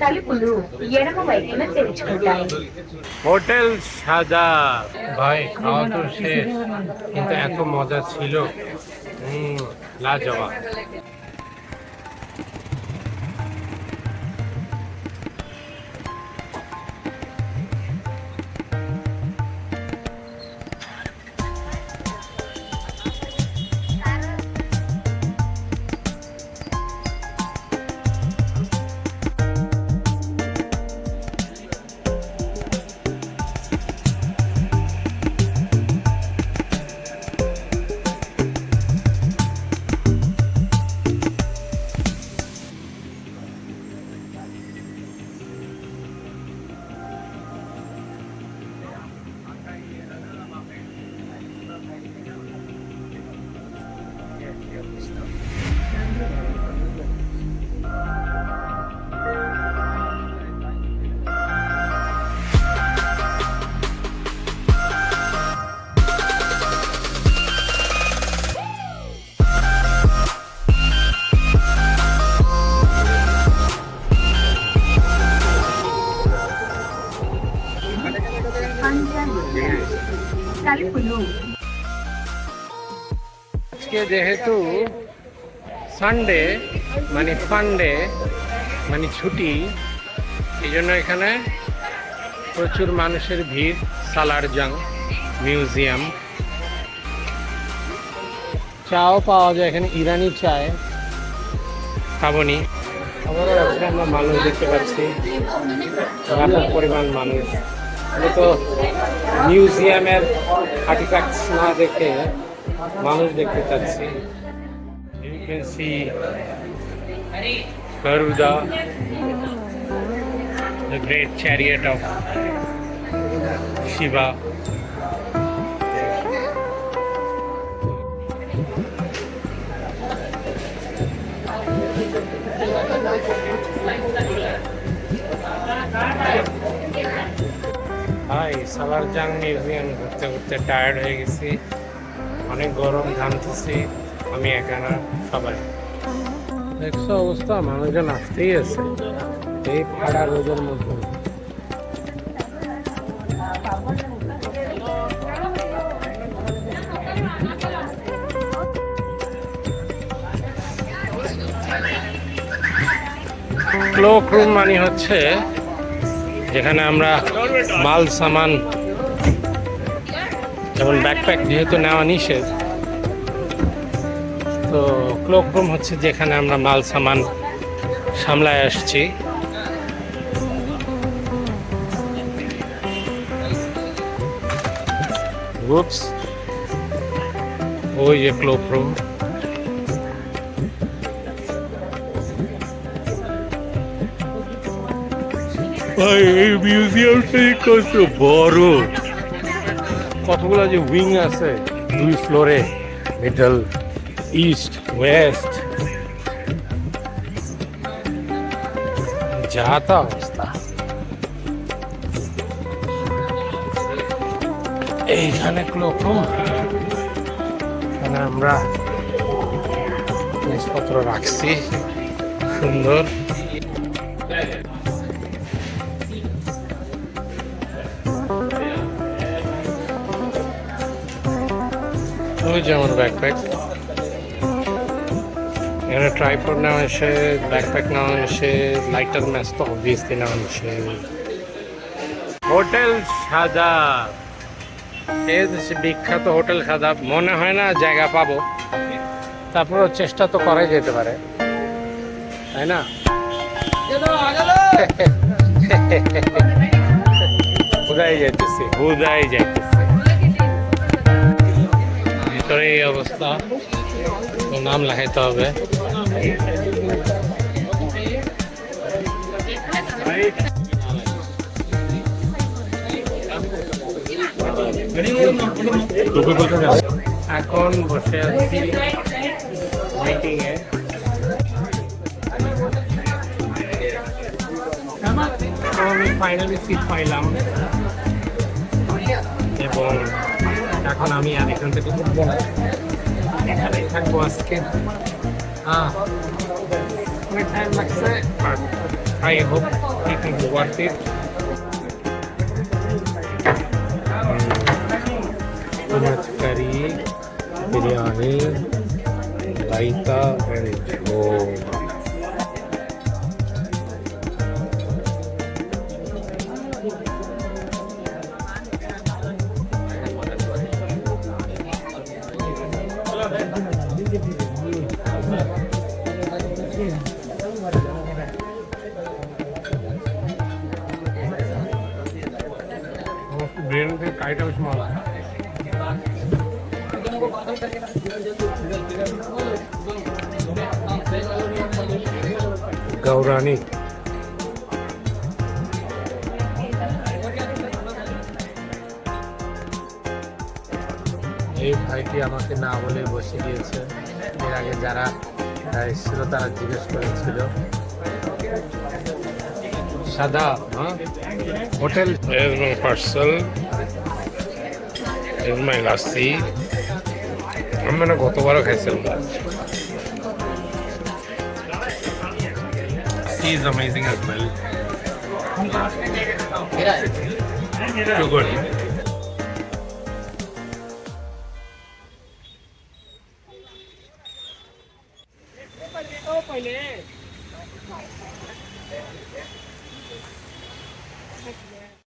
తలుపులు ఎడమ వైపున తెరుచుకుంటాయి. হোটেল সাদা ভাই, খাওয়া তো শেষ, কিন্তু এত মজা ছিল, লাজবাব। আজকে যেহেতু সানডে মানে ফান্ডে মানে ছুটি, এই জন্য এখানে প্রচুর মানুষের ভিড়। সালারজাং মিউজিয়াম, চাও পাওয়া যায় এখানে, ইরানি চায় খাবনি। আবারও আজকে আমরা মানুষ দেখতে পাচ্ছি, ব্যাপক পরিমাণ মানুষ। আমি তো মিউজিয়ামের আর্টিফ্যাক্টস না দেখে মানুষ দেখতে চাচ্ছি। You can see Garuda, the great chariot of Shiva. High, Salar Jung museum ঘুরতে ঘুরতে টায়ার্ড হয়ে গেছি, অনেক গরম, ঘামতেছি আমি একা না, সবাই। দেখছো অবস্থা, মানুষজন আসতেই আছে এই ফাড়া রোদের মধ্যে। ক্লোক রুম মানে হচ্ছে যেখানে আমরা মাল সামান, যেমন ব্যাকপ্যাক যেহেতু নেওয়া নিষেধ, তো ক্লোক রুম হচ্ছে যেখানে আমরা মাল সামান সামলায় আসছি। ওই যে ক্লোক রুম। এই মিউজিয়ামটা কত বড়, কতগুলো যে উইং আছে, 2 ফ্লোরে, মিডল, ইস্ট, ওয়েস্ট, যা তা অবস্থা। এইখানে ক্লোক রুম, এখানে আমরা জিনিসপত্র রাখছি সুন্দর। ওই যে আমার ব্যাকপ্যাক, এখানে ট্রাইপড নেওয়া হয়েছে, ব্যাকপ্যাক নেওয়া হয়েছে, লাইটার ম্যাচ তো অবভিয়াসলি নেওয়া হয়েছে। হোটেল সাদা, এই বিখ্যাত হোটেল সাদা। মনে হয় না জায়গা পাবো, তারপরেও চেষ্টা তো করাই যেতে পারে, তাই না? হুদাই যাইতেছি, হুদাই যাইতেছি। ভিতরে এই অবস্থা, নাম লেখাইতে হবে। এখন বসে আছি মিটিং এ। আমি ফাইনালি সিট পাইলাম এবং এখন আমি আর এখান থেকে উঠবো না, এখানেই থাকবো আজকে। অনেক টাইম লাগছে। I hope it is worth it. Much curry, biryani, raita and jhol. Brain के काइट है उसमें गौरानी এই ভাইটি আমাকে না বলে বসে গিয়েছে এর আগে যারা এসেছিল তারা জিজ্ঞেস করেছিল সাদা hotel Here's my parcel. Here's my lassi. আমি মানে গতবারও খাইছিলাম Tea is amazing as well. Too good.